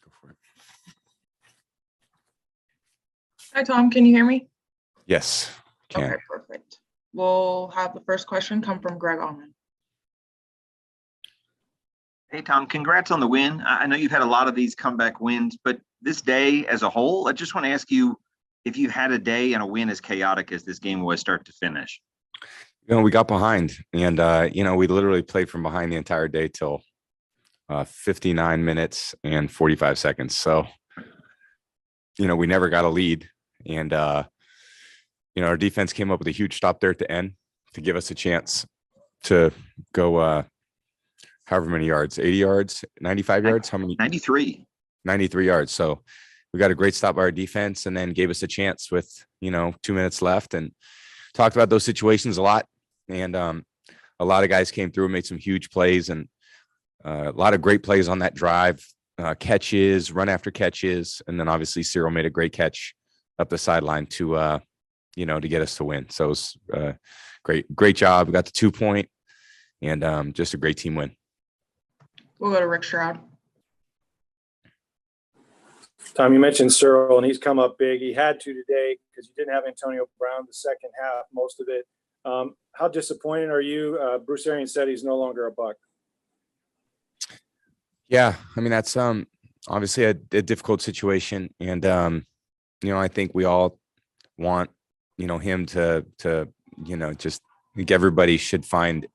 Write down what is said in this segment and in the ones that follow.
Go for it. Hi, Tom. Can you hear me? Yes, can. Okay, perfect. We'll have the first question come from Greg Allman. Hey, Tom, congrats on the win. I know you've had a lot of these comeback wins, but this day as a whole, I just want to ask you if you had a day and a win as chaotic as this game was start to finish. We got behind, and we literally played from behind the entire day till 59 minutes and 45 seconds. So, we never got a lead, and our defense came up with a huge stop there at the end to give us a chance to go however many yards, 80 yards, 95 yards, how many? 93 yards. So we got a great stop by our defense, and then gave us a chance with 2 minutes left, and talked about those situations a lot. And a lot of guys came through and made some huge plays, and a lot of great plays on that drive, catches, run after catches. And then obviously Cyril made a great catch up the sideline to get us to win. So it was great job. We got the 2 point, and just a great team win. We'll go to Rick Stroud. Tom, you mentioned Cyril, and he's come up big. He had to today because you didn't have Antonio Brown the second half, most of it. How disappointed are you? Bruce Arians said he's no longer a Buc. Yeah, I mean, that's obviously a difficult situation, and I think we all want him to just think everybody should find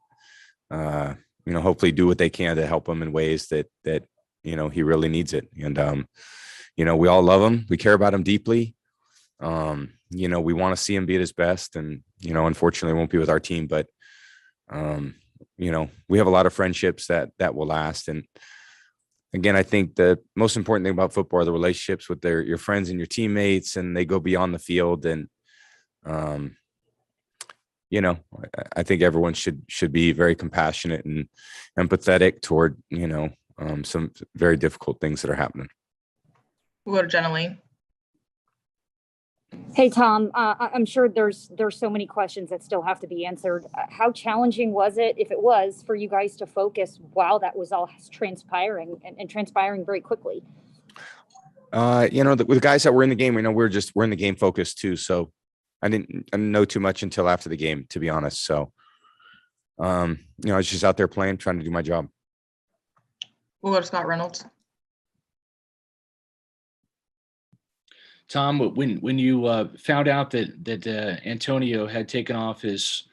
hopefully do what they can to help him in ways that he really needs it. And we all love him, we care about him deeply. We want to see him be at his best, and unfortunately won't be with our team, but we have a lot of friendships that will last. And again, I think the most important thing about football are the relationships with your friends and your teammates, and they go beyond the field. And I think everyone should be very compassionate and empathetic toward some very difficult things that are happening. We'll go to Jenna Lee. Hey, Tom, I'm sure there's so many questions that still have to be answered. How challenging was it, if it was, for you guys to focus while that was all transpiring and transpiring very quickly? The guys that were in the game, we're in the game focused too. So I didn't know too much until after the game, to be honest. So, I was just out there playing, trying to do my job. We'll go to Scott Reynolds. Tom, when you found out that Antonio had taken off his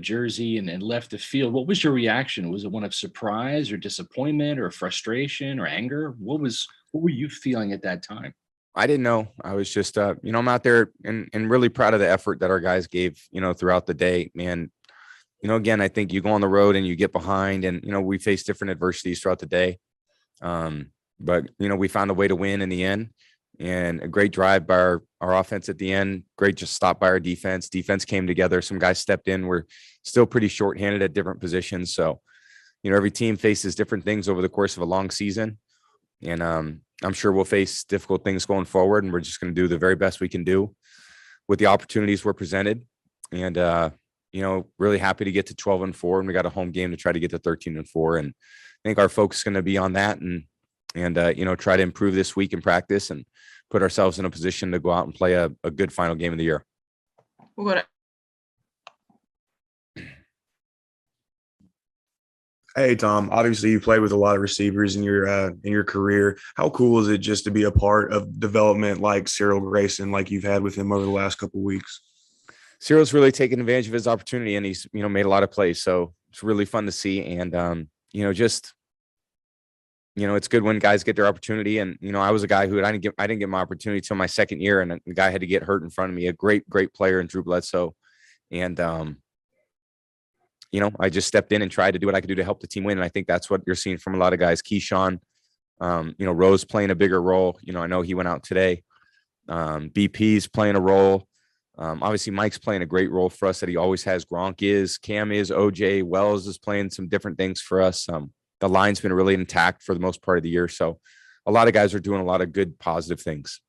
jersey and left the field, what was your reaction? Was it one of surprise or disappointment or frustration or anger? What were you feeling at that time? I didn't know. I was just, I'm out there and really proud of the effort that our guys gave, throughout the day. And, again, I think you go on the road and you get behind, and, we face different adversities throughout the day. But, we found a way to win in the end, and a great drive by our offense at the end. Great just stop by our defense. Defense came together. Some guys stepped in. We're still pretty shorthanded at different positions. So, every team faces different things over the course of a long season. And I'm sure we'll face difficult things going forward, and we're just going to do the very best we can do with the opportunities we're presented. And, really happy to get to 12-4, and we got a home game to try to get to 13-4. And I think our focus is going to be on that, and try to improve this week in practice and put ourselves in a position to go out and play a good final game of the year. We'll go to Hey, Tom, obviously you played with a lot of receivers in your career. How cool is it just to be a part of development like Cyril Grayson, like you've had with him over the last couple of weeks? Cyril's really taken advantage of his opportunity, and he's, made a lot of plays. So it's really fun to see. And, it's good when guys get their opportunity. And, I was a guy who I didn't get my opportunity till my second year, and the guy had to get hurt in front of me, a great player in Drew Bledsoe. And, I just stepped in and tried to do what I could do to help the team win. And I think that's what you're seeing from a lot of guys. Keyshawn, Rose playing a bigger role. I know he went out today. BP's playing a role. Obviously Mike's playing a great role for us that he always has. Gronk is, Cam is, OJ, Wells is playing some different things for us. The line's been really intact for the most part of the year. So a lot of guys are doing a lot of good, positive things.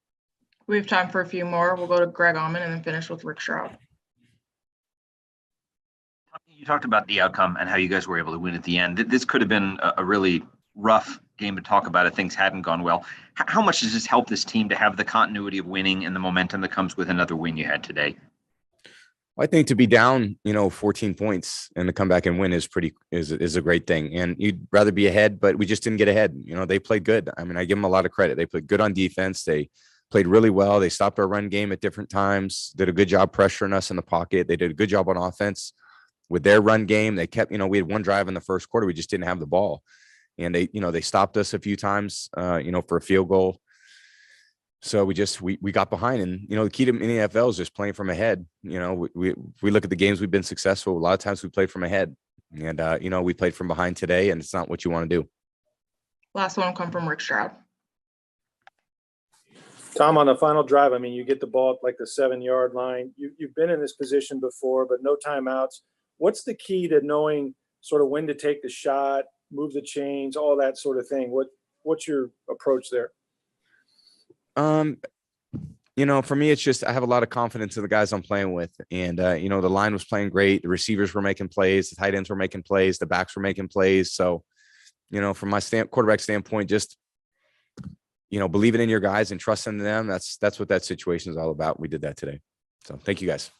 We have time for a few more. We'll go to Greg Allman and then finish with Rick Stroud. You talked about the outcome and how you guys were able to win at the end. This could have been a really rough game to talk about if things hadn't gone well. How much does this help this team to have the continuity of winning and the momentum that comes with another win you had today? I think to be down, 14 points and to come back and win is a great thing. And you'd rather be ahead, but we just didn't get ahead. They played good. I mean, I give them a lot of credit. They played good on defense. They played really well. They stopped our run game at different times, did a good job pressuring us in the pocket. They did a good job on offense with their run game. They kept, we had one drive in the first quarter. We just didn't have the ball. And they stopped us a few times, for a field goal. So we got behind, and the key to in the NFL is just playing from ahead. We look at the games we've been successful. A lot of times we played from ahead, and we played from behind today, and it's not what you want to do. Last one will come from Rick Stroud. Tom, on the final drive, I mean, you get the ball at like the 7-yard line. You've been in this position before, but no timeouts. What's the key to knowing sort of when to take the shot, move the chains, all that sort of thing? What's your approach there? For me, it's just I have a lot of confidence in the guys I'm playing with. And, the line was playing great. The receivers were making plays. The tight ends were making plays. The backs were making plays. So, from my quarterback standpoint, just, believing in your guys and trusting them. That's what that situation is all about. We did that today. So thank you guys.